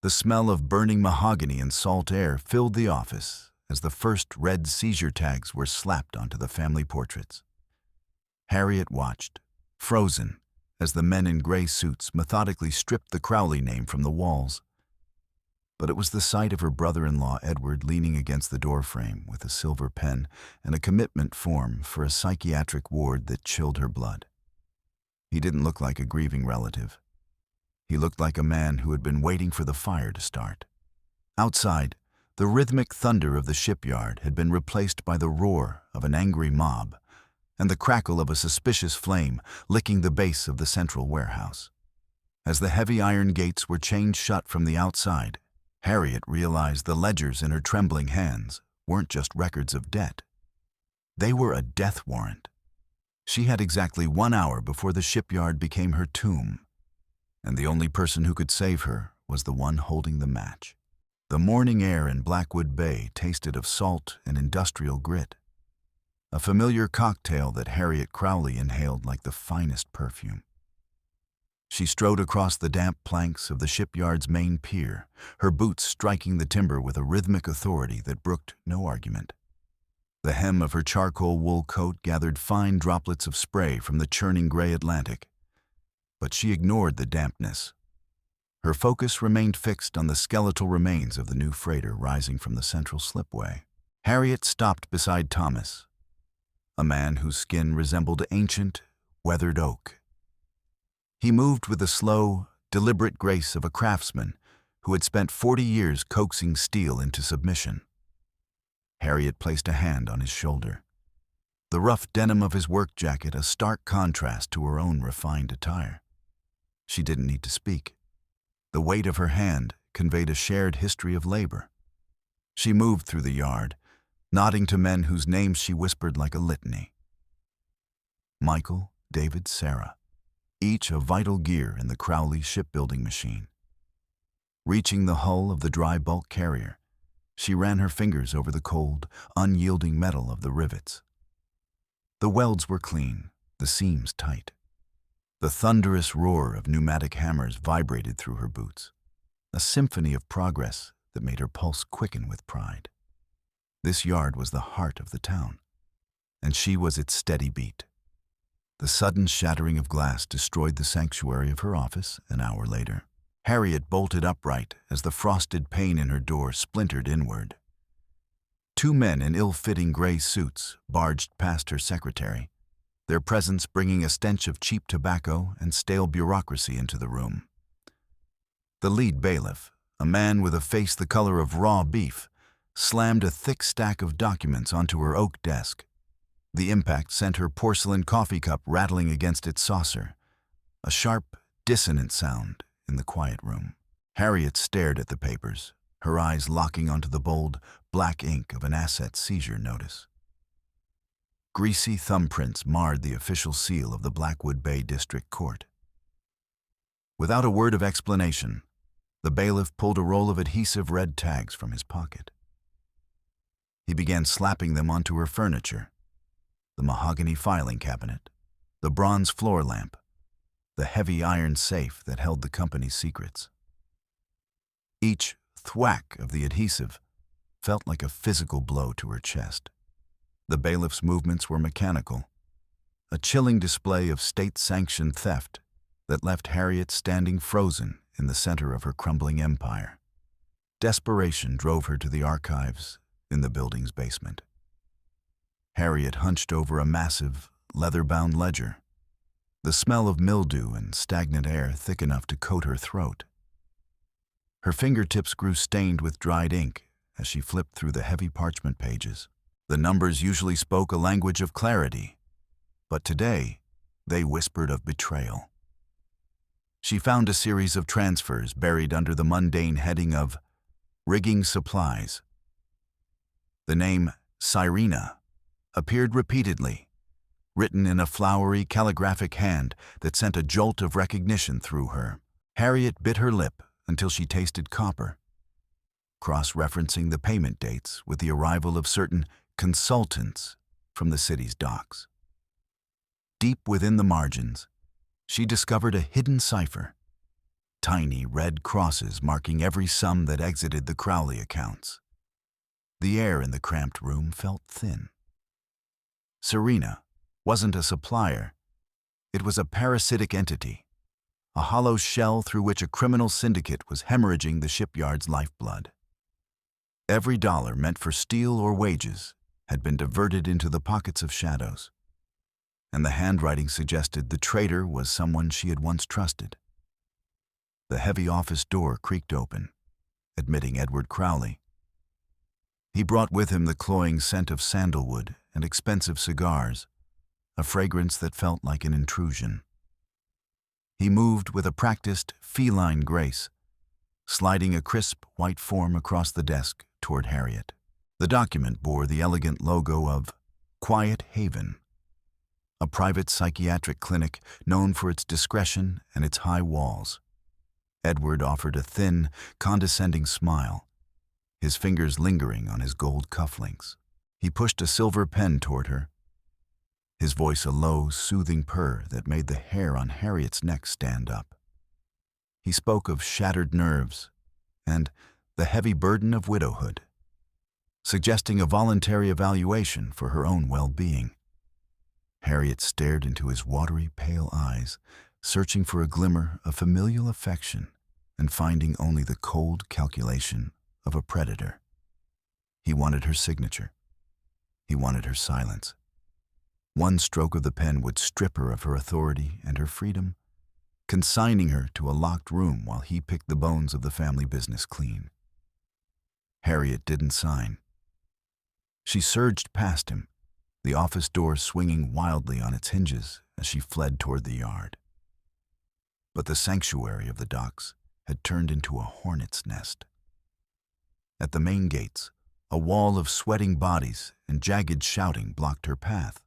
The smell of burning mahogany and salt air filled the office as the first red seizure tags were slapped onto the family portraits. Harriet watched, frozen, as the men in gray suits methodically stripped the Crowley name from the walls. But it was the sight of her brother-in-law Edward leaning against the doorframe with a silver pen and a commitment form for a psychiatric ward that chilled her blood. He didn't look like a grieving relative. He looked like a man who had been waiting for the fire to start. Outside, the rhythmic thunder of the shipyard had been replaced by the roar of an angry mob and the crackle of a suspicious flame licking the base of the central warehouse. As the heavy iron gates were chained shut from the outside, Harriet realized the ledgers in her trembling hands weren't just records of debt. They were a death warrant. She had exactly 1 hour before the shipyard became her tomb, and the only person who could save her was the one holding the match. The morning air in Blackwood Bay tasted of salt and industrial grit, a familiar cocktail that Harriet Crowley inhaled like the finest perfume. She strode across the damp planks of the shipyard's main pier, her boots striking the timber with a rhythmic authority that brooked no argument. The hem of her charcoal wool coat gathered fine droplets of spray from the churning gray Atlantic, but she ignored the dampness. Her focus remained fixed on the skeletal remains of the new freighter rising from the central slipway. Harriet stopped beside Thomas, a man whose skin resembled ancient, weathered oak. He moved with the slow, deliberate grace of a craftsman who had spent 40 years coaxing steel into submission. Harriet placed a hand on his shoulder, the rough denim of his work jacket a stark contrast to her own refined attire. She didn't need to speak. The weight of her hand conveyed a shared history of labor. She moved through the yard, nodding to men whose names she whispered like a litany. Michael, David, Sarah, each a vital gear in the Crowley shipbuilding machine. Reaching the hull of the dry bulk carrier, she ran her fingers over the cold, unyielding metal of the rivets. The welds were clean, the seams tight. The thunderous roar of pneumatic hammers vibrated through her boots, a symphony of progress that made her pulse quicken with pride. This yard was the heart of the town, and she was its steady beat. The sudden shattering of glass destroyed the sanctuary of her office an hour later. Harriet bolted upright as the frosted pane in her door splintered inward. 2 men in ill-fitting gray suits barged past her secretary, their presence bringing a stench of cheap tobacco and stale bureaucracy into the room. The lead bailiff, a man with a face the color of raw beef, slammed a thick stack of documents onto her oak desk. The impact sent her porcelain coffee cup rattling against its saucer, a sharp, dissonant sound in the quiet room. Harriet stared at the papers, her eyes locking onto the bold, black ink of an asset seizure notice. Greasy thumbprints marred the official seal of the Blackwood Bay District Court. Without a word of explanation, the bailiff pulled a roll of adhesive red tags from his pocket. He began slapping them onto her furniture, the mahogany filing cabinet, the bronze floor lamp, the heavy iron safe that held the company's secrets. Each thwack of the adhesive felt like a physical blow to her chest. The bailiff's movements were mechanical, a chilling display of state-sanctioned theft that left Harriet standing frozen in the center of her crumbling empire. Desperation drove her to the archives in the building's basement. Harriet hunched over a massive, leather-bound ledger, the smell of mildew and stagnant air thick enough to coat her throat. Her fingertips grew stained with dried ink as she flipped through the heavy parchment pages. The numbers usually spoke a language of clarity, but today they whispered of betrayal. She found a series of transfers buried under the mundane heading of rigging supplies. The name Cyrena appeared repeatedly, written in a flowery calligraphic hand that sent a jolt of recognition through her. Harriet bit her lip until she tasted copper, cross-referencing the payment dates with the arrival of certain consultants from the city's docks. Deep within the margins, she discovered a hidden cipher, tiny red crosses marking every sum that exited the Crowley accounts. The air in the cramped room felt thin. Serena wasn't a supplier. It was a parasitic entity, a hollow shell through which a criminal syndicate was hemorrhaging the shipyard's lifeblood. Every dollar meant for steel or wages had been diverted into the pockets of shadows, and the handwriting suggested the traitor was someone she had once trusted. The heavy office door creaked open, admitting Edward Crowley. He brought with him the cloying scent of sandalwood and expensive cigars, a fragrance that felt like an intrusion. He moved with a practiced, feline grace, sliding a crisp, white form across the desk toward Harriet. The document bore the elegant logo of Quiet Haven, a private psychiatric clinic known for its discretion and its high walls. Edward offered a thin, condescending smile, his fingers lingering on his gold cufflinks. He pushed a silver pen toward her, his voice a low, soothing purr that made the hair on Harriet's neck stand up. He spoke of shattered nerves and the heavy burden of widowhood, suggesting a voluntary evaluation for her own well-being. Harriet stared into his watery, pale eyes, searching for a glimmer of familial affection and finding only the cold calculation of a predator. He wanted her signature. He wanted her silence. One stroke of the pen would strip her of her authority and her freedom, consigning her to a locked room while he picked the bones of the family business clean. Harriet didn't sign. She surged past him, the office door swinging wildly on its hinges as she fled toward the yard. But the sanctuary of the docks had turned into a hornet's nest. At the main gates, a wall of sweating bodies and jagged shouting blocked her path.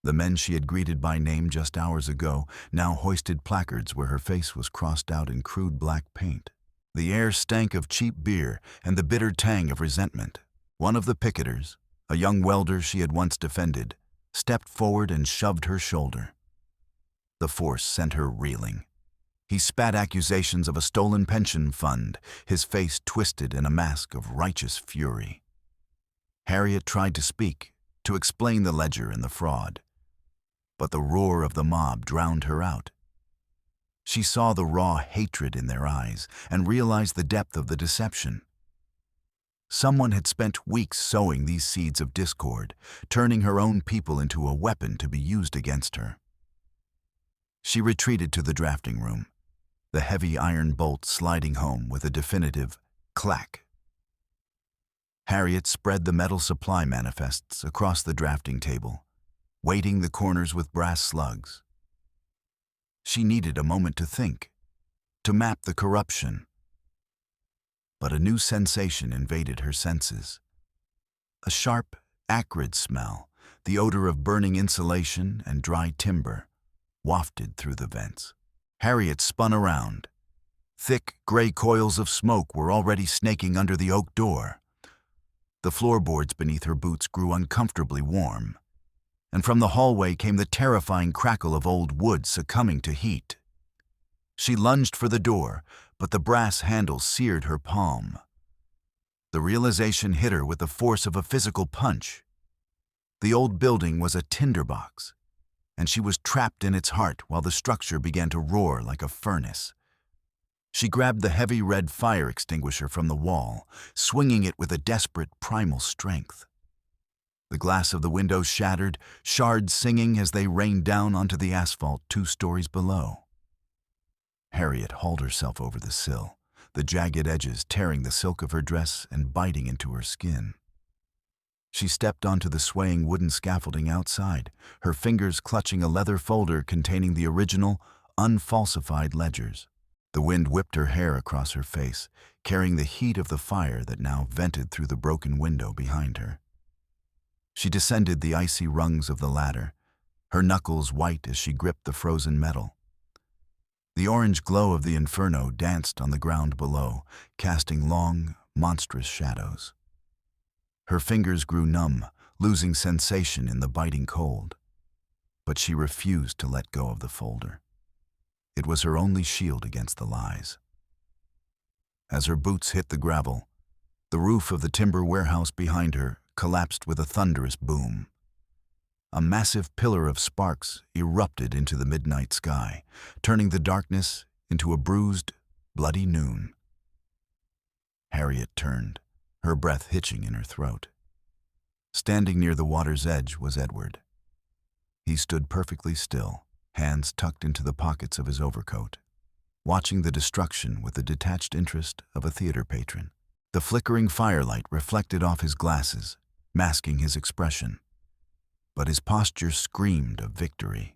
The men she had greeted by name just hours ago now hoisted placards where her face was crossed out in crude black paint. The air stank of cheap beer and the bitter tang of resentment. One of the picketers, a young welder she had once defended, stepped forward and shoved her shoulder. The force sent her reeling. He spat accusations of a stolen pension fund, his face twisted in a mask of righteous fury. Harriet tried to speak, to explain the ledger and the fraud, but the roar of the mob drowned her out. She saw the raw hatred in their eyes and realized the depth of the deception. Someone had spent weeks sowing these seeds of discord, turning her own people into a weapon to be used against her. She retreated to the drafting room, the heavy iron bolt sliding home with a definitive clack. Harriet spread the metal supply manifests across the drafting table, weighting the corners with brass slugs. She needed a moment to think, to map the corruption. But a new sensation invaded her senses. A sharp, acrid smell, the odor of burning insulation and dry timber, wafted through the vents. Harriet spun around. Thick, gray coils of smoke were already snaking under the oak door. The floorboards beneath her boots grew uncomfortably warm, and from the hallway came the terrifying crackle of old wood succumbing to heat. She lunged for the door, but the brass handle seared her palm. The realization hit her with the force of a physical punch. The old building was a tinderbox, and she was trapped in its heart while the structure began to roar like a furnace. She grabbed the heavy red fire extinguisher from the wall, swinging it with a desperate primal strength. The glass of the window shattered, shards singing as they rained down onto the asphalt 2 stories below. Harriet hauled herself over the sill, the jagged edges tearing the silk of her dress and biting into her skin. She stepped onto the swaying wooden scaffolding outside, her fingers clutching a leather folder containing the original, unfalsified ledgers. The wind whipped her hair across her face, carrying the heat of the fire that now vented through the broken window behind her. She descended the icy rungs of the ladder, her knuckles white as she gripped the frozen metal. The orange glow of the inferno danced on the ground below, casting long, monstrous shadows. Her fingers grew numb, losing sensation in the biting cold. But she refused to let go of the folder. It was her only shield against the lies. As her boots hit the gravel, the roof of the timber warehouse behind her collapsed with a thunderous boom. A massive pillar of sparks erupted into the midnight sky, turning the darkness into a bruised, bloody noon. Harriet turned, her breath hitching in her throat. Standing near the water's edge was Edward. He stood perfectly still, hands tucked into the pockets of his overcoat, watching the destruction with the detached interest of a theater patron. The flickering firelight reflected off his glasses, masking his expression. But his posture screamed of victory.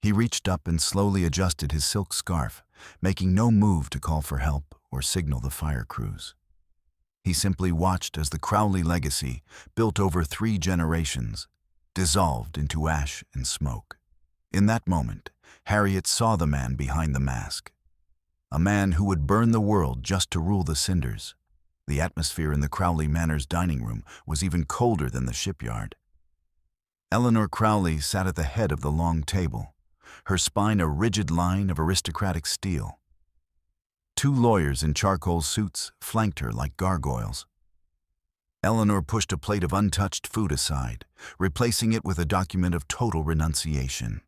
He reached up and slowly adjusted his silk scarf, making no move to call for help or signal the fire crews. He simply watched as the Crowley legacy, built over 3 generations, dissolved into ash and smoke. In that moment, Harriet saw the man behind the mask. A man who would burn the world just to rule the cinders. The atmosphere in the Crowley Manor's dining room was even colder than the shipyard. Eleanor Crowley sat at the head of the long table, her spine a rigid line of aristocratic steel. 2 lawyers in charcoal suits flanked her like gargoyles. Eleanor pushed a plate of untouched food aside, replacing it with a document of total renunciation.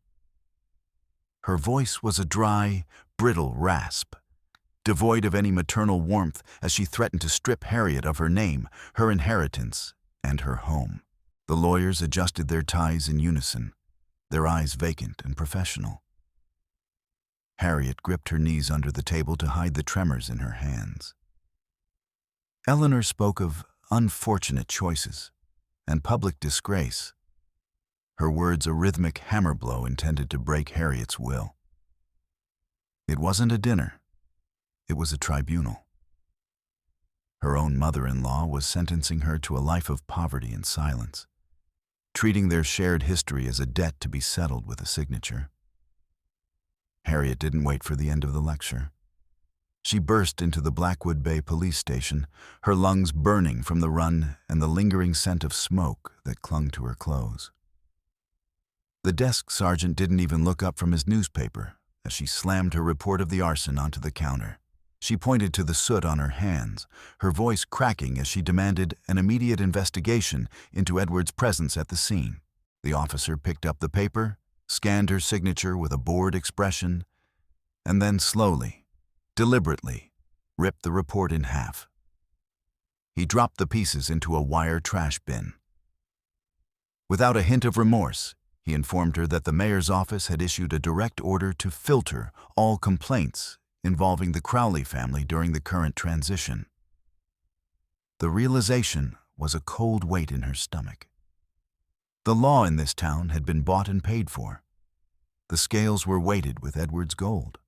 Her voice was a dry, brittle rasp, devoid of any maternal warmth as she threatened to strip Harriet of her name, her inheritance, and her home. The lawyers adjusted their ties in unison, their eyes vacant and professional. Harriet gripped her knees under the table to hide the tremors in her hands. Eleanor spoke of unfortunate choices and public disgrace, her words a rhythmic hammer blow intended to break Harriet's will. It wasn't a dinner. It was a tribunal. Her own mother-in-law was sentencing her to a life of poverty and silence, treating their shared history as a debt to be settled with a signature. Harriet didn't wait for the end of the lecture. She burst into the Blackwood Bay police station, her lungs burning from the run and the lingering scent of smoke that clung to her clothes. The desk sergeant didn't even look up from his newspaper as she slammed her report of the arson onto the counter. She pointed to the soot on her hands, her voice cracking as she demanded an immediate investigation into Edward's presence at the scene. The officer picked up the paper, scanned her signature with a bored expression, and then slowly, deliberately, ripped the report in half. He dropped the pieces into a wire trash bin. Without a hint of remorse, he informed her that the mayor's office had issued a direct order to filter all complaints involving the Crowley family during the current transition. The realization was a cold weight in her stomach. The law in this town had been bought and paid for. The scales were weighted with Edward's gold.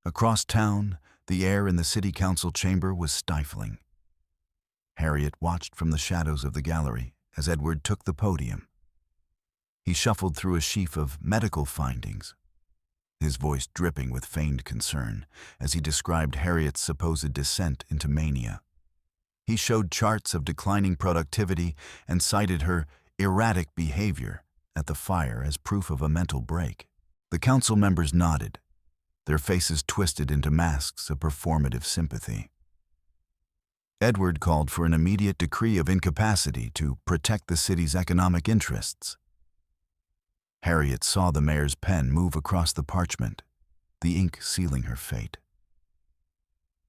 Across town, the air in the city council chamber was stifling. Harriet watched from the shadows of the gallery as Edward took the podium. He shuffled through a sheaf of medical findings, his voice dripping with feigned concern as he described Harriet's supposed descent into mania. He showed charts of declining productivity and cited her erratic behavior at the fire as proof of a mental break. The council members nodded, their faces twisted into masks of performative sympathy. Edward called for an immediate decree of incapacity to protect the city's economic interests. Harriet saw the mayor's pen move across the parchment, the ink sealing her fate.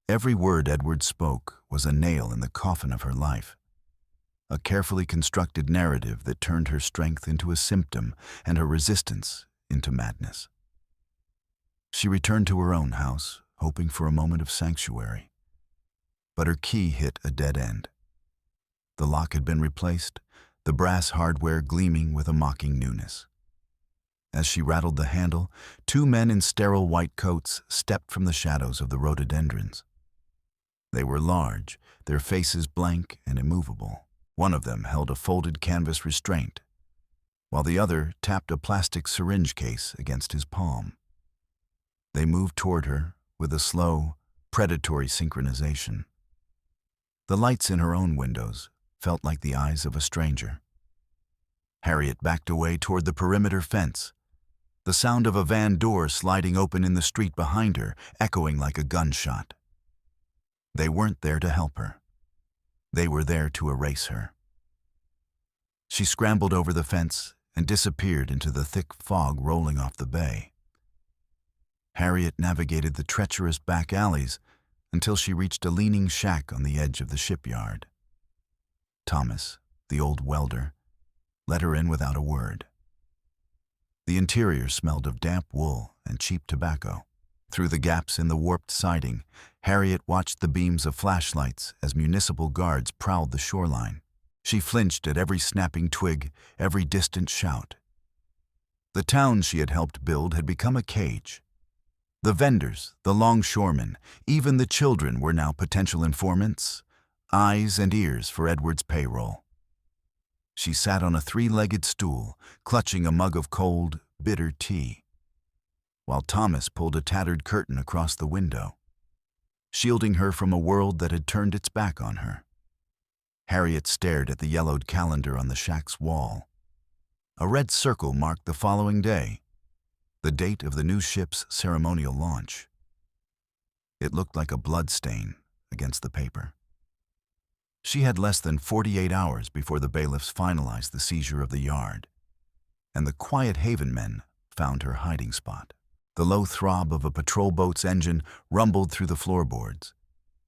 Every word Edward spoke was a nail in the coffin of her life, a carefully constructed narrative that turned her strength into a symptom and her resistance into madness. She returned to her own house, hoping for a moment of sanctuary. But her key hit a dead end. The lock had been replaced, the brass hardware gleaming with a mocking newness. As she rattled the handle, 2 men in sterile white coats stepped from the shadows of the rhododendrons. They were large, their faces blank and immovable. One of them held a folded canvas restraint, while the other tapped a plastic syringe case against his palm. They moved toward her with a slow, predatory synchronization. The lights in her own windows felt like the eyes of a stranger. Harriet backed away toward the perimeter fence, the sound of a van door sliding open in the street behind her, echoing like a gunshot. They weren't there to help her. They were there to erase her. She scrambled over the fence and disappeared into the thick fog rolling off the bay. Harriet navigated the treacherous back alleys until she reached a leaning shack on the edge of the shipyard. Thomas, the old welder, let her in without a word. The interior smelled of damp wool and cheap tobacco. Through the gaps in the warped siding, Harriet watched the beams of flashlights as municipal guards prowled the shoreline. She flinched at every snapping twig, every distant shout. The town she had helped build had become a cage. The vendors, the longshoremen, even the children were now potential informants, eyes and ears for Edward's payroll. She sat on a three-legged stool, clutching a mug of cold, bitter tea, while Thomas pulled a tattered curtain across the window, shielding her from a world that had turned its back on her. Harriet stared at the yellowed calendar on the shack's wall. A red circle marked the following day, the date of the new ship's ceremonial launch. It looked like a blood stain against the paper. She had less than 48 hours before the bailiffs finalized the seizure of the yard, and the Quiet Haven men found her hiding spot. The low throb of a patrol boat's engine rumbled through the floorboards,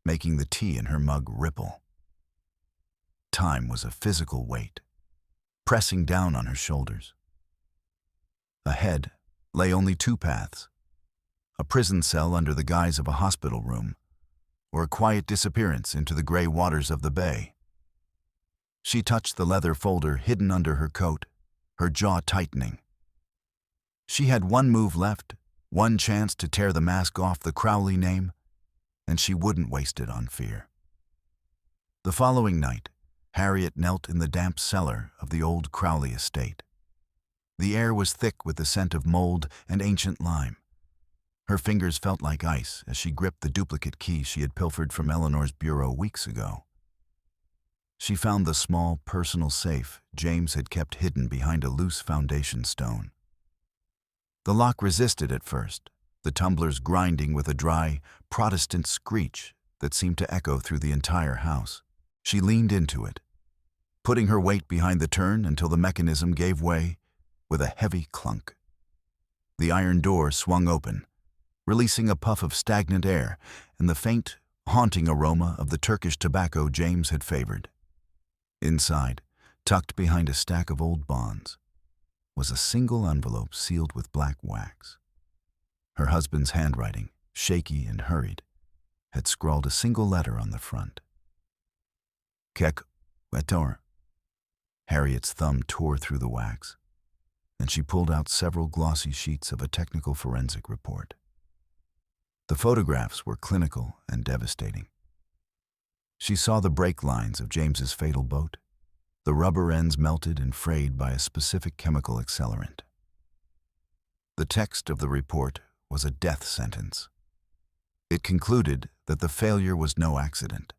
making the tea in her mug ripple. Time was a physical weight, pressing down on her shoulders. Ahead lay only two paths: a prison cell under the guise of a hospital room, or a quiet disappearance into the gray waters of the bay. She touched the leather folder hidden under her coat, her jaw tightening. She had one move left, one chance to tear the mask off the Crowley name, and she wouldn't waste it on fear. The following night, Harriet knelt in the damp cellar of the old Crowley estate. The air was thick with the scent of mold and ancient lime. Her fingers felt like ice as she gripped the duplicate key she had pilfered from Eleanor's bureau weeks ago. She found the small, personal safe James had kept hidden behind a loose foundation stone. The lock resisted at first, the tumblers grinding with a dry, Protestant screech that seemed to echo through the entire house. She leaned into it, putting her weight behind the turn until the mechanism gave way with a heavy clunk. The iron door swung open, releasing a puff of stagnant air and the faint, haunting aroma of the Turkish tobacco James had favored. Inside, tucked behind a stack of old bonds, was a single envelope sealed with black wax. Her husband's handwriting, shaky and hurried, had scrawled a single letter on the front. Kek wetor. Harriet's thumb tore through the wax, and she pulled out several glossy sheets of a technical forensic report. The photographs were clinical and devastating. She saw the brake lines of James's fatal boat, the rubber ends melted and frayed by a specific chemical accelerant. The text of the report was a death sentence. It concluded that the failure was no accident.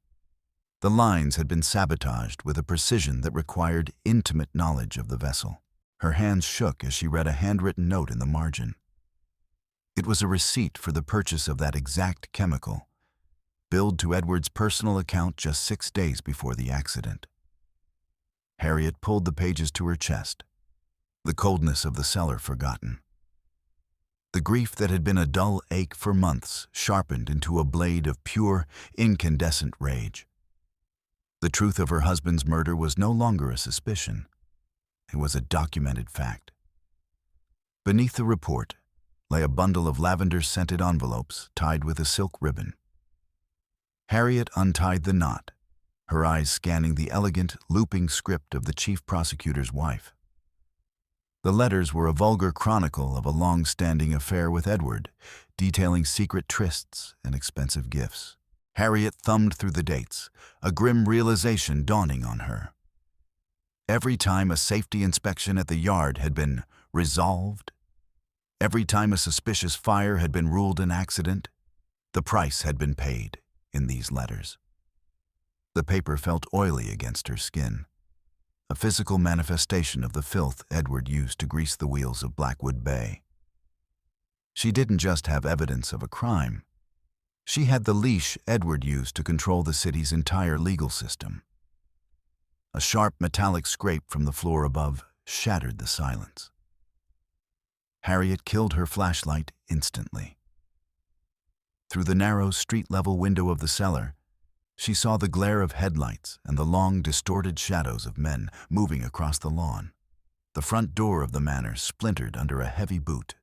The lines had been sabotaged with a precision that required intimate knowledge of the vessel. Her hands shook as she read a handwritten note in the margin. It was a receipt for the purchase of that exact chemical, billed to Edward's personal account just 6 days before the accident. Harriet pulled the pages to her chest, the coldness of the cellar forgotten. The grief that had been a dull ache for months sharpened into a blade of pure, incandescent rage. The truth of her husband's murder was no longer a suspicion. It was a documented fact. Beneath the report lay a bundle of lavender-scented envelopes tied with a silk ribbon. Harriet untied the knot, her eyes scanning the elegant, looping script of the chief prosecutor's wife. The letters were a vulgar chronicle of a long-standing affair with Edward, detailing secret trysts and expensive gifts. Harriet thumbed through the dates, a grim realization dawning on her. Every time a safety inspection at the yard had been resolved, every time a suspicious fire had been ruled an accident, the price had been paid in these letters. The paper felt oily against her skin, a physical manifestation of the filth Edward used to grease the wheels of Blackwood Bay. She didn't just have evidence of a crime. She had the leash Edward used to control the city's entire legal system. A sharp metallic scrape from the floor above shattered the silence. Harriet killed her flashlight instantly. Through the narrow street-level window of the cellar, she saw the glare of headlights and the long, distorted shadows of men moving across the lawn. The front door of the manor splintered under a heavy boot,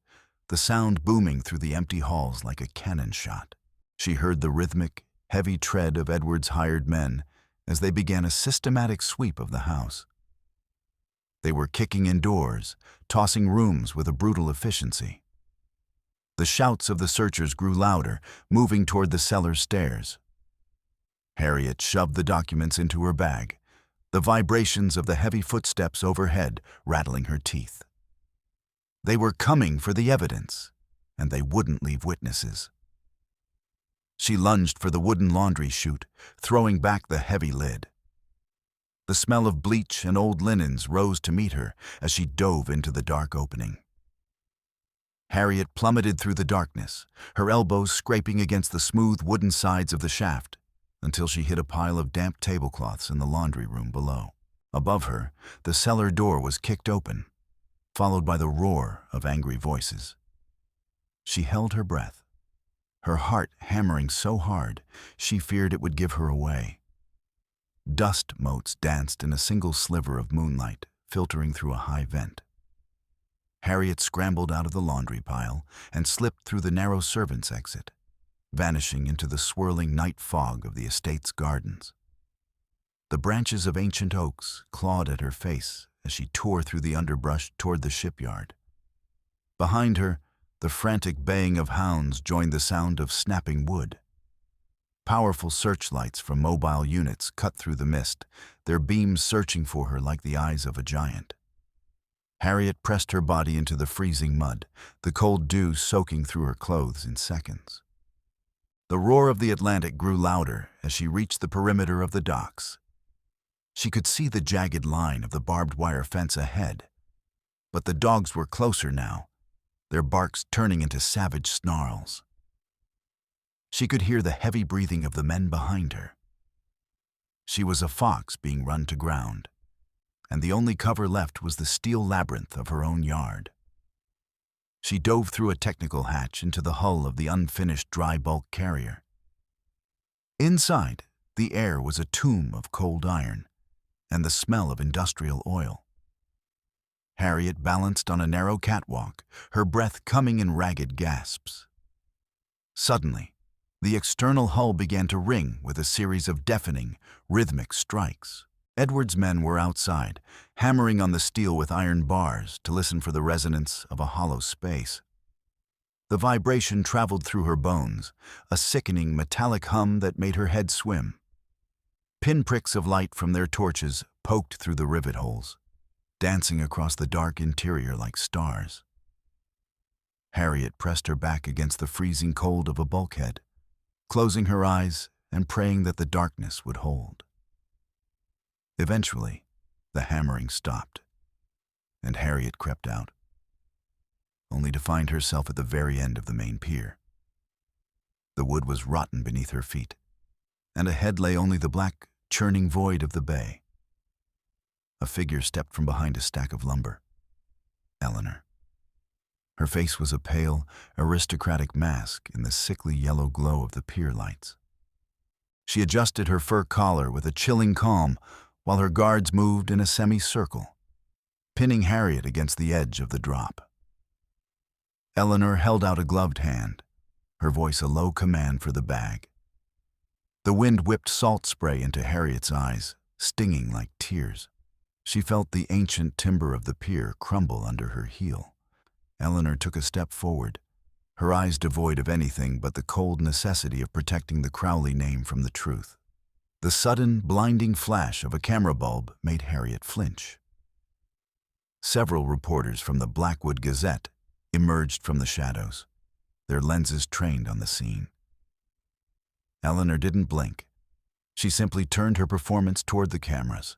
the sound booming through the empty halls like a cannon shot. She heard the rhythmic, heavy tread of Edward's hired men as they began a systematic sweep of the house. They were kicking in doors, tossing rooms with a brutal efficiency. The shouts of the searchers grew louder, moving toward the cellar stairs. Harriet shoved the documents into her bag, the vibrations of the heavy footsteps overhead rattling her teeth. They were coming for the evidence, and they wouldn't leave witnesses. She lunged for the wooden laundry chute, throwing back the heavy lid. The smell of bleach and old linens rose to meet her as she dove into the dark opening. Harriet plummeted through the darkness, her elbows scraping against the smooth wooden sides of the shaft, until she hit a pile of damp tablecloths in the laundry room below. Above her, the cellar door was kicked open, followed by the roar of angry voices. She held her breath, her heart hammering so hard she feared it would give her away. Dust motes danced in a single sliver of moonlight, filtering through a high vent. Harriet scrambled out of the laundry pile and slipped through the narrow servants' exit, vanishing into the swirling night fog of the estate's gardens. The branches of ancient oaks clawed at her face as she tore through the underbrush toward the shipyard. Behind her, the frantic baying of hounds joined the sound of snapping wood. Powerful searchlights from mobile units cut through the mist, their beams searching for her like the eyes of a giant. Harriet pressed her body into the freezing mud, the cold dew soaking through her clothes in seconds. The roar of the Atlantic grew louder as she reached the perimeter of the docks. She could see the jagged line of the barbed wire fence ahead, but the dogs were closer now, their barks turning into savage snarls. She could hear the heavy breathing of the men behind her. She was a fox being run to ground, and the only cover left was the steel labyrinth of her own yard. She dove through a technical hatch into the hull of the unfinished dry bulk carrier. Inside, the air was a tomb of cold iron and the smell of industrial oil. Harriet balanced on a narrow catwalk, her breath coming in ragged gasps. Suddenly, the external hull began to ring with a series of deafening, rhythmic strikes. Edward's men were outside, hammering on the steel with iron bars to listen for the resonance of a hollow space. The vibration traveled through her bones, a sickening metallic hum that made her head swim. Pinpricks of light from their torches poked through the rivet holes, dancing across the dark interior like stars. Harriet pressed her back against the freezing cold of a bulkhead, closing her eyes and praying that the darkness would hold. Eventually, the hammering stopped, and Harriet crept out, only to find herself at the very end of the main pier. The wood was rotten beneath her feet, and ahead lay only the black, churning void of the bay. A figure stepped from behind a stack of lumber. Eleanor. Her face was a pale, aristocratic mask in the sickly yellow glow of the pier lights. She adjusted her fur collar with a chilling calm while her guards moved in a semicircle, pinning Harriet against the edge of the drop. Eleanor held out a gloved hand, her voice a low command for the bag. The wind whipped salt spray into Harriet's eyes, stinging like tears. She felt the ancient timber of the pier crumble under her heel. Eleanor took a step forward, her eyes devoid of anything but the cold necessity of protecting the Crowley name from the truth. The sudden, blinding flash of a camera bulb made Harriet flinch. Several reporters from the Blackwood Gazette emerged from the shadows, their lenses trained on the scene. Eleanor didn't blink. She simply turned her performance toward the cameras.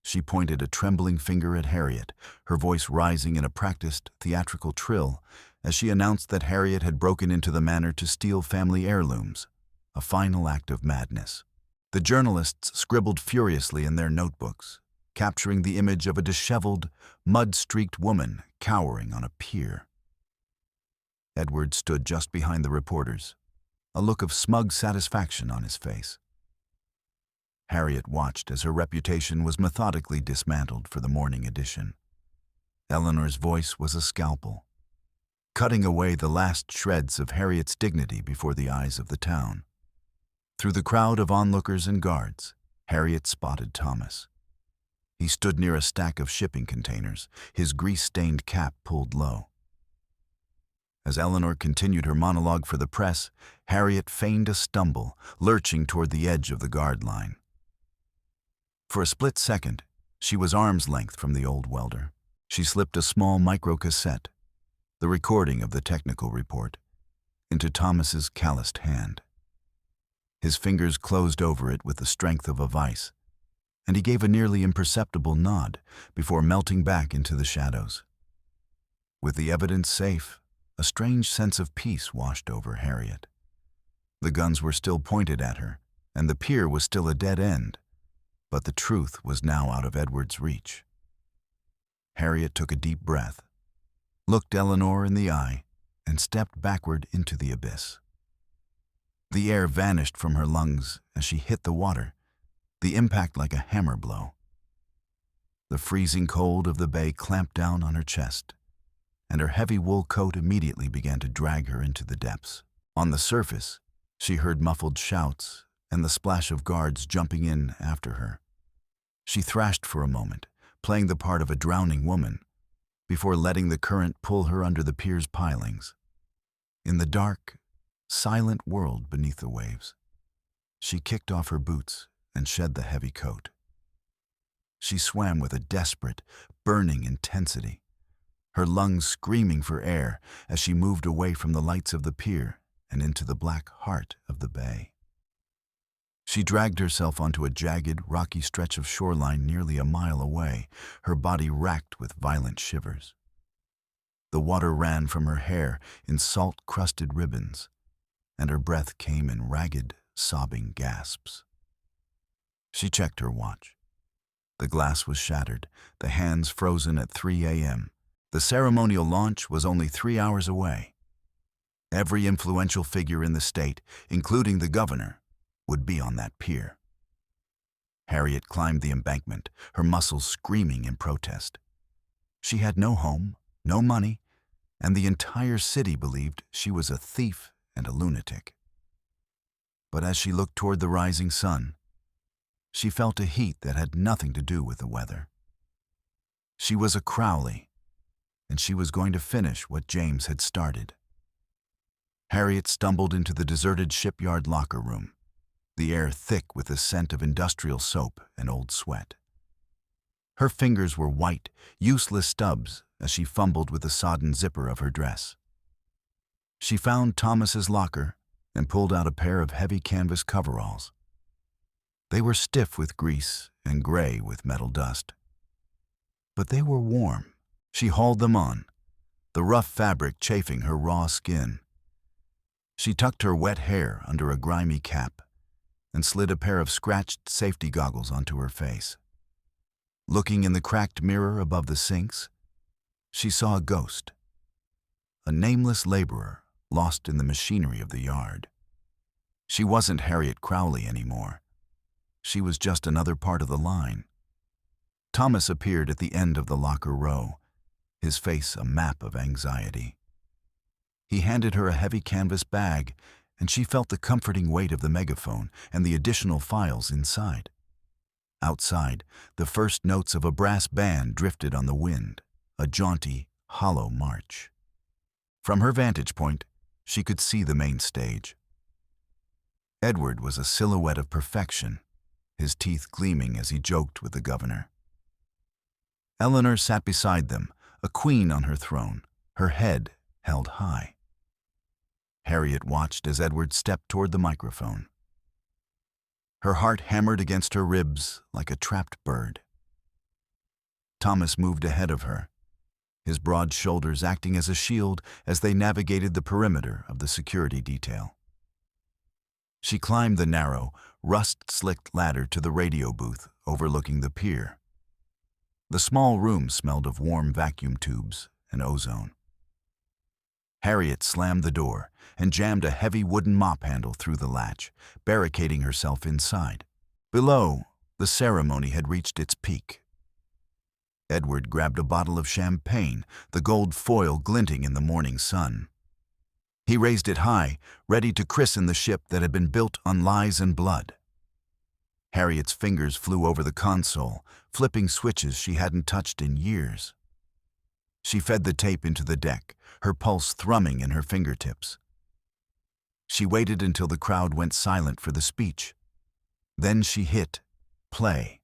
She pointed a trembling finger at Harriet, her voice rising in a practiced, theatrical trill as she announced that Harriet had broken into the manor to steal family heirlooms, a final act of madness. The journalists scribbled furiously in their notebooks, capturing the image of a disheveled, mud-streaked woman cowering on a pier. Edward stood just behind the reporters, a look of smug satisfaction on his face. Harriet watched as her reputation was methodically dismantled for the morning edition. Eleanor's voice was a scalpel, cutting away the last shreds of Harriet's dignity before the eyes of the town. Through the crowd of onlookers and guards, Harriet spotted Thomas. He stood near a stack of shipping containers, his grease-stained cap pulled low. As Eleanor continued her monologue for the press, Harriet feigned a stumble, lurching toward the edge of the guard line. For a split second, she was arm's length from the old welder. She slipped a small microcassette, the recording of the technical report, into Thomas's calloused hand. His fingers closed over it with the strength of a vice, and he gave a nearly imperceptible nod before melting back into the shadows. With the evidence safe, a strange sense of peace washed over Harriet. The guns were still pointed at her, and the pier was still a dead end, but the truth was now out of Edward's reach. Harriet took a deep breath, looked Eleanor in the eye, and stepped backward into the abyss. The air vanished from her lungs as she hit the water, the impact like a hammer blow. The freezing cold of the bay clamped down on her chest, and her heavy wool coat immediately began to drag her into the depths. On the surface, she heard muffled shouts and the splash of guards jumping in after her. She thrashed for a moment, playing the part of a drowning woman, before letting the current pull her under the pier's pilings. In the dark, silent world beneath the waves, she kicked off her boots and shed the heavy coat. She swam with a desperate, burning intensity, her lungs screaming for air as she moved away from the lights of the pier and into the black heart of the bay. She dragged herself onto a jagged, rocky stretch of shoreline nearly a mile away, her body racked with violent shivers. The water ran from her hair in salt-crusted ribbons, and her breath came in ragged, sobbing gasps. She checked her watch. The glass was shattered, the hands frozen at 3 a.m. The ceremonial launch was only 3 hours away. Every influential figure in the state, including the governor, would be on that pier. Harriet climbed the embankment, her muscles screaming in protest. She had no home, no money, and the entire city believed she was a thief and a lunatic. But as she looked toward the rising sun, she felt a heat that had nothing to do with the weather. She was a Crowley, and she was going to finish what James had started. Harriet stumbled into the deserted shipyard locker room, the air thick with the scent of industrial soap and old sweat. Her fingers were white, useless stubs as she fumbled with the sodden zipper of her dress. She found Thomas's locker and pulled out a pair of heavy canvas coveralls. They were stiff with grease and gray with metal dust. But they were warm. She hauled them on, the rough fabric chafing her raw skin. She tucked her wet hair under a grimy cap and slid a pair of scratched safety goggles onto her face. Looking in the cracked mirror above the sinks, she saw a ghost, a nameless laborer lost in the machinery of the yard. She wasn't Harriet Crowley anymore. She was just another part of the line. Thomas appeared at the end of the locker row, his face a map of anxiety. He handed her a heavy canvas bag, and she felt the comforting weight of the megaphone and the additional files inside. Outside, the first notes of a brass band drifted on the wind, a jaunty, hollow march. From her vantage point, she could see the main stage. Edward was a silhouette of perfection, his teeth gleaming as he joked with the governor. Eleanor sat beside them, a queen on her throne, her head held high. Harriet watched as Edward stepped toward the microphone. Her heart hammered against her ribs like a trapped bird. Thomas moved ahead of her, his broad shoulders acting as a shield as they navigated the perimeter of the security detail. She climbed the narrow, rust-slicked ladder to the radio booth overlooking the pier. The small room smelled of warm vacuum tubes and ozone. Harriet slammed the door and jammed a heavy wooden mop handle through the latch, barricading herself inside. Below, the ceremony had reached its peak. Edward grabbed a bottle of champagne, the gold foil glinting in the morning sun. He raised it high, ready to christen the ship that had been built on lies and blood. Harriet's fingers flew over the console, flipping switches she hadn't touched in years. She fed the tape into the deck, her pulse thrumming in her fingertips. She waited until the crowd went silent for the speech. Then she hit play.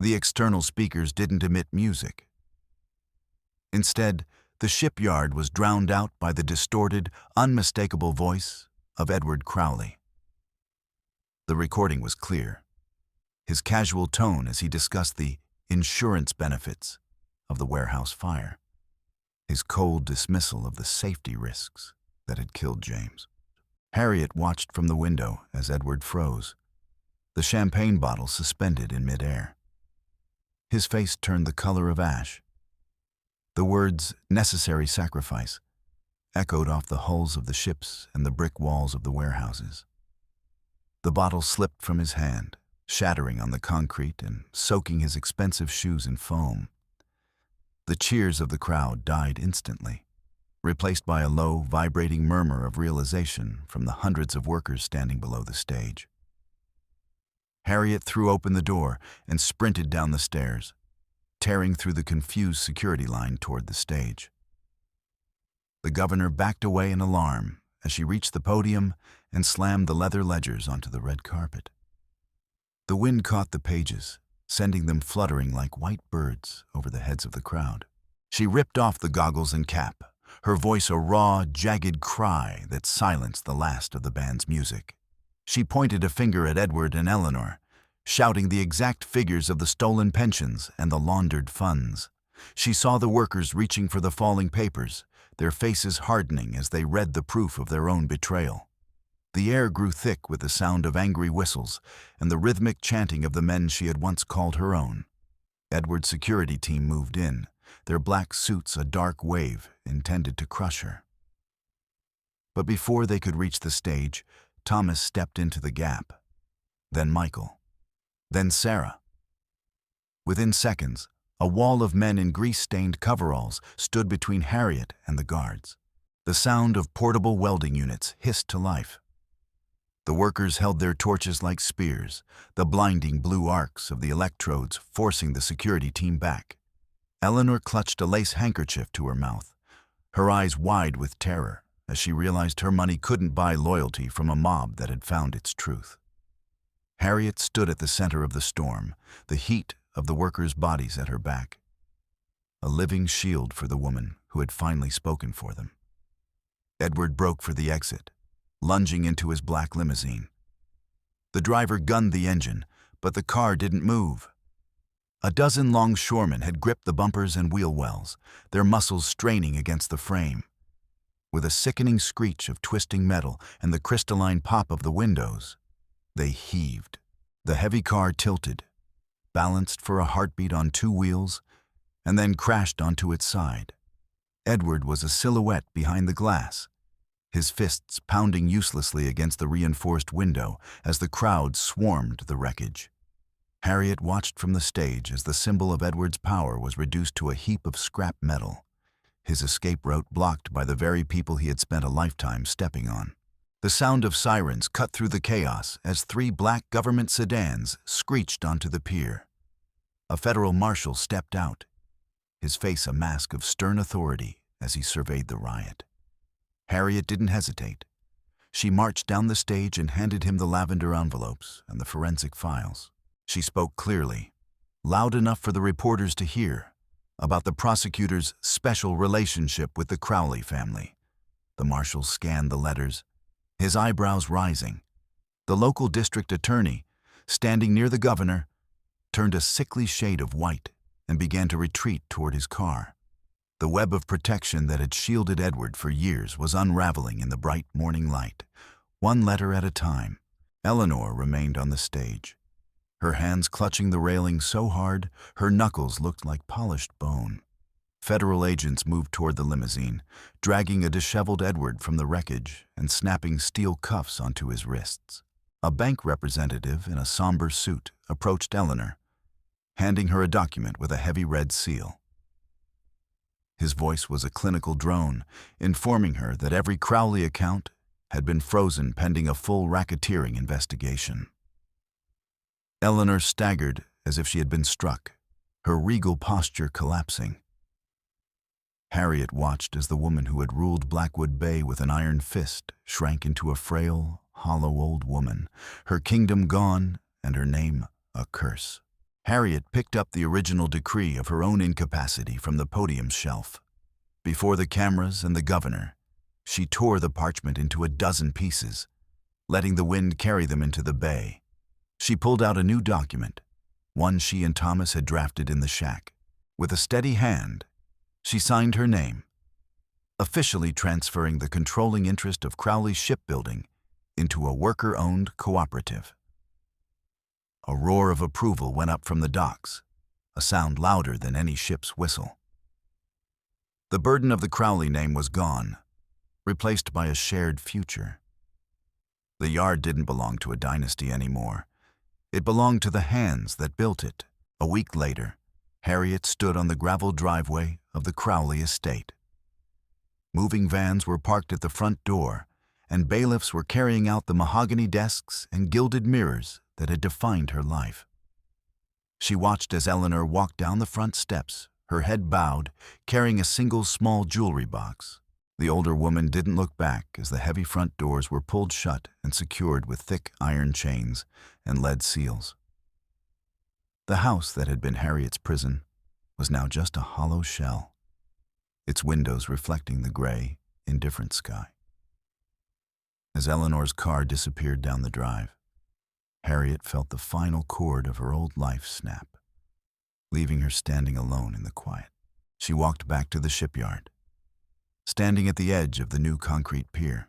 The external speakers didn't emit music. Instead, the shipyard was drowned out by the distorted, unmistakable voice of Edward Crowley. The recording was clear, his casual tone as he discussed the insurance benefits of the warehouse fire, his cold dismissal of the safety risks that had killed James. Harriet watched from the window as Edward froze, the champagne bottle suspended in midair. His face turned the color of ash. The words, "necessary sacrifice," echoed off the hulls of the ships and the brick walls of the warehouses. The bottle slipped from his hand, shattering on the concrete and soaking his expensive shoes in foam. The cheers of the crowd died instantly, replaced by a low, vibrating murmur of realization from the hundreds of workers standing below the stage. Harriet threw open the door and sprinted down the stairs, tearing through the confused security line toward the stage. The governor backed away in alarm as she reached the podium and slammed the leather ledgers onto the red carpet. The wind caught the pages, sending them fluttering like white birds over the heads of the crowd. She ripped off the goggles and cap, her voice a raw, jagged cry that silenced the last of the band's music. She pointed a finger at Edward and Eleanor, shouting the exact figures of the stolen pensions and the laundered funds. She saw the workers reaching for the falling papers, their faces hardening as they read the proof of their own betrayal. The air grew thick with the sound of angry whistles and the rhythmic chanting of the men she had once called her own. Edward's security team moved in, their black suits a dark wave intended to crush her. But before they could reach the stage, Thomas stepped into the gap. Then Michael. Then Sarah. Within seconds, a wall of men in grease-stained coveralls stood between Harriet and the guards. The sound of portable welding units hissed to life. The workers held their torches like spears, the blinding blue arcs of the electrodes forcing the security team back. Eleanor clutched a lace handkerchief to her mouth, her eyes wide with terror as she realized her money couldn't buy loyalty from a mob that had found its truth. Harriet stood at the center of the storm, the heat of the workers' bodies at her back, a living shield for the woman who had finally spoken for them. Edward broke for the exit, lunging into his black limousine. The driver gunned the engine, but the car didn't move. A dozen longshoremen had gripped the bumpers and wheel wells, their muscles straining against the frame. With a sickening screech of twisting metal and the crystalline pop of the windows, they heaved. The heavy car tilted, balanced for a heartbeat on two wheels, and then crashed onto its side. Edward was a silhouette behind the glass, his fists pounding uselessly against the reinforced window as the crowd swarmed the wreckage. Harriet watched from the stage as the symbol of Edward's power was reduced to a heap of scrap metal, his escape route blocked by the very people he had spent a lifetime stepping on. The sound of sirens cut through the chaos as 3 black government sedans screeched onto the pier. A federal marshal stepped out, his face a mask of stern authority as he surveyed the riot. Harriet didn't hesitate. She marched down the stage and handed him the lavender envelopes and the forensic files. She spoke clearly, loud enough for the reporters to hear, about the prosecutor's special relationship with the Crowley family. The marshal scanned the letters, his eyebrows rising. The local district attorney, standing near the governor, turned a sickly shade of white and began to retreat toward his car. The web of protection that had shielded Edward for years was unraveling in the bright morning light, one letter at a time. Eleanor remained on the stage, her hands clutching the railing so hard her knuckles looked like polished bone. Federal agents moved toward the limousine, dragging a disheveled Edward from the wreckage and snapping steel cuffs onto his wrists. A bank representative in a somber suit approached Eleanor, handing her a document with a heavy red seal. His voice was a clinical drone, informing her that every Crowley account had been frozen pending a full racketeering investigation. Eleanor staggered as if she had been struck, her regal posture collapsing. Harriet watched as the woman who had ruled Blackwood Bay with an iron fist shrank into a frail, hollow old woman, her kingdom gone and her name a curse. Harriet picked up the original decree of her own incapacity from the podium shelf. Before the cameras and the governor, she tore the parchment into a dozen pieces, letting the wind carry them into the bay. She pulled out a new document, one she and Thomas had drafted in the shack. With a steady hand, she signed her name, officially transferring the controlling interest of Crowley's shipbuilding into a worker-owned cooperative. A roar of approval went up from the docks, a sound louder than any ship's whistle. The burden of the Crowley name was gone, replaced by a shared future. The yard didn't belong to a dynasty anymore. It belonged to the hands that built it. A week later, Harriet stood on the gravel driveway of the Crowley estate. Moving vans were parked at the front door, and bailiffs were carrying out the mahogany desks and gilded mirrors that had defined her life. She watched as Eleanor walked down the front steps, her head bowed, carrying a single small jewelry box. The older woman didn't look back as the heavy front doors were pulled shut and secured with thick iron chains and lead seals. The house that had been Harriet's prison was now just a hollow shell, its windows reflecting the gray, indifferent sky. As Eleanor's car disappeared down the drive, Harriet felt the final chord of her old life snap, leaving her standing alone in the quiet. She walked back to the shipyard, standing at the edge of the new concrete pier.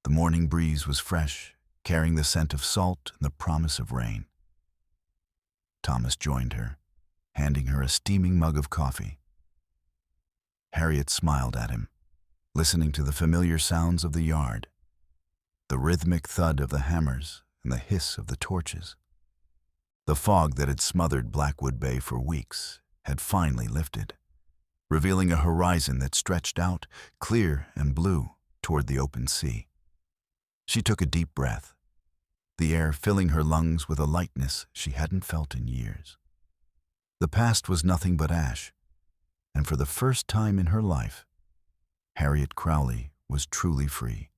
The morning breeze was fresh, carrying the scent of salt and the promise of rain. Thomas joined her, handing her a steaming mug of coffee. Harriet smiled at him, listening to the familiar sounds of the yard, the rhythmic thud of the hammers and the hiss of the torches. The fog that had smothered Blackwood Bay for weeks had finally lifted, revealing a horizon that stretched out, clear and blue, toward the open sea. She took a deep breath, the air filling her lungs with a lightness she hadn't felt in years. The past was nothing but ash, and for the first time in her life, Harriet Crowley was truly free.